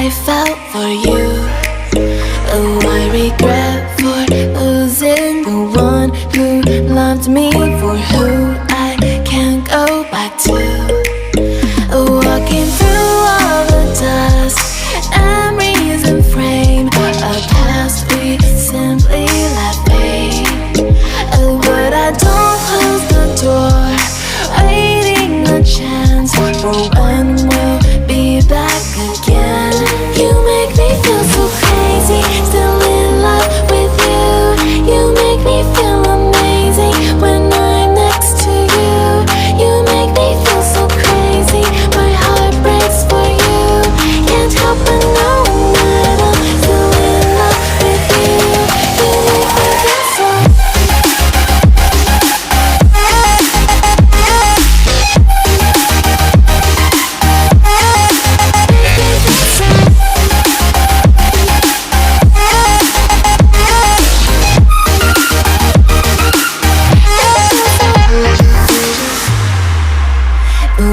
I felt for you. Oh, I regret for losing the one who loved me, for who I can't go back to. Walking through all the dust, memories and frame, a past we simply let fade. Oh, but I don't close the door, waiting a chance for when we'll be back again. You make me feel so crazy, still in love with you. You make me feel amazing when I'm next to you. You make me feel so crazy, my heart breaks for you. Can't help but know that I'm still in love with you. You make me feel so.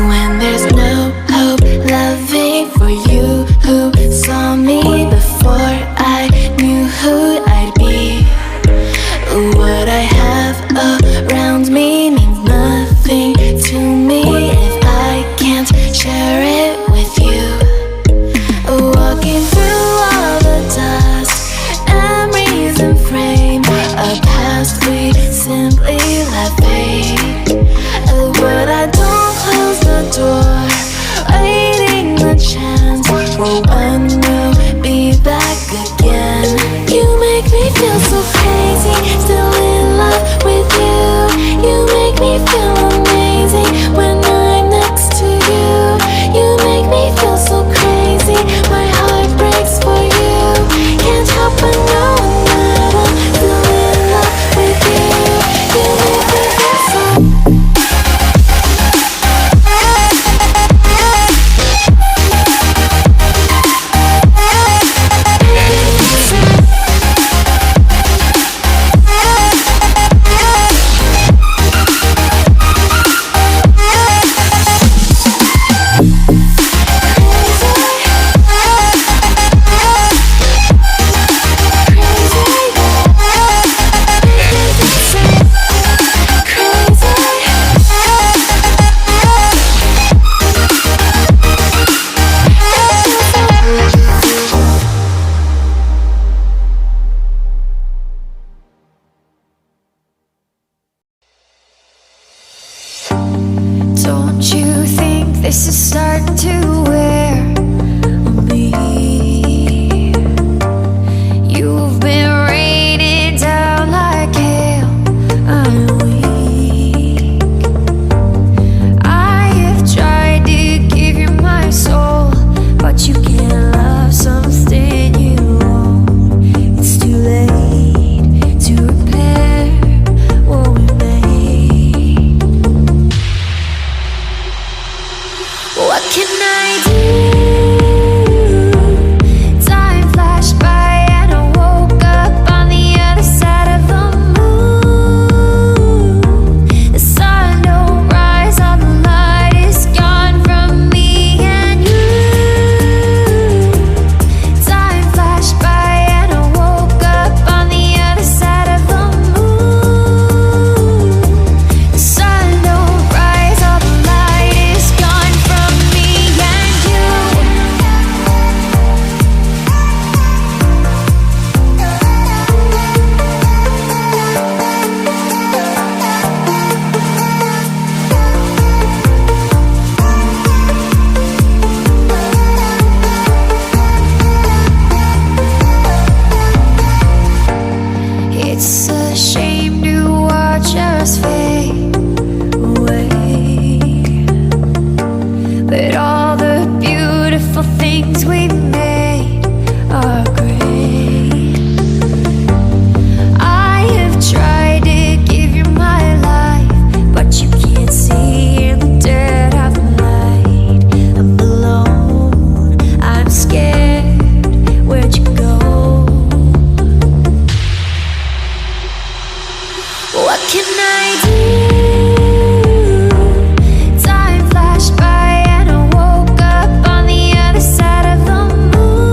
When there's no hope loving for you who saw me before I knew who I'd be. What I have around me means nothing to me if I can't share it with you. Walking through all the dust, memories and frame, a past we simply let fade. But I don't close the door, waiting a chance for when we'll be back again. You make me feel so crazy, still in love with you. You make me feel amazing when I'm next to you. You make me feel so crazy, my heart breaks for you. Can't help but know that I'm still in love with you. You make me feel so. Don't you think this is starting to wear on me? You've been raining down like hail. I'm weak. I have tried to give you my soul, but you can't love something you own. It's too late to repair what we made. What can I do? Time flashed by and I woke up on the other side of the moon. The sun don't rise, all the light is gone from me and you. Time flashed by and I woke up on the other side of the moon. The sun don't rise, all the light is gone from me and you. It's a shame to watch us fade away, but all the beautiful things we made are great. I have tried to give you my life, but you can't see in the dead of the night. I'm alone, I'm scared, where'd you go? What can I do? Time flashed by and I woke up on the other side of the moon.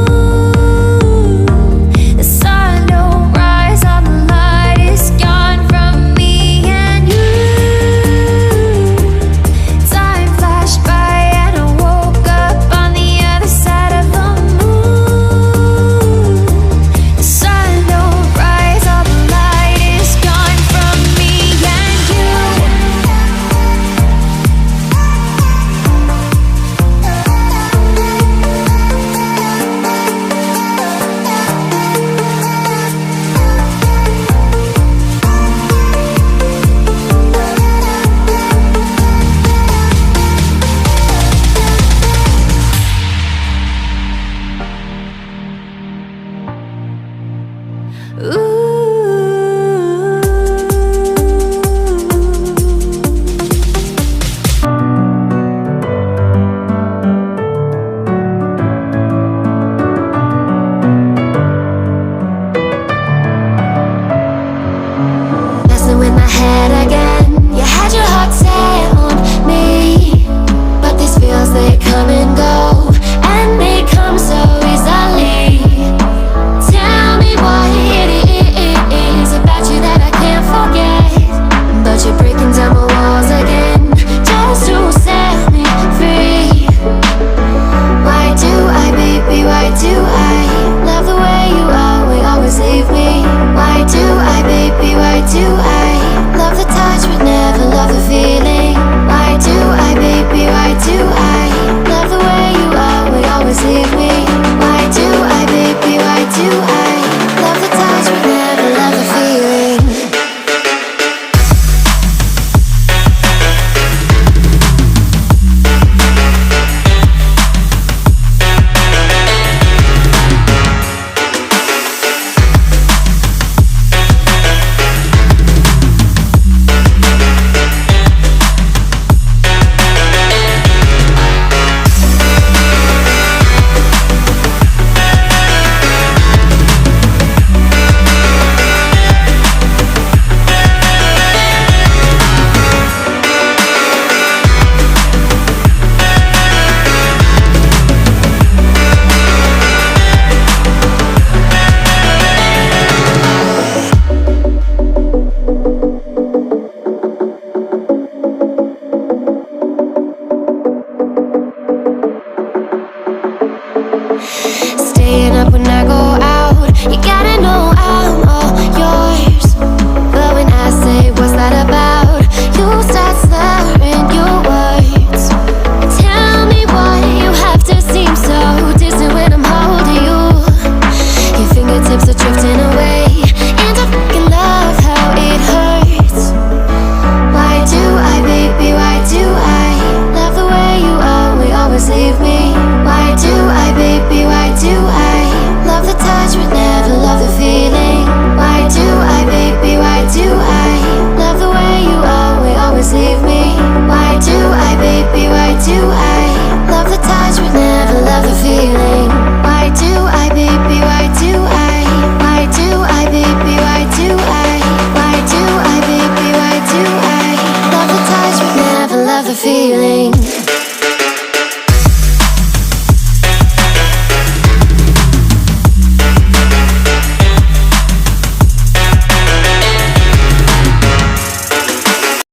Staying up when I go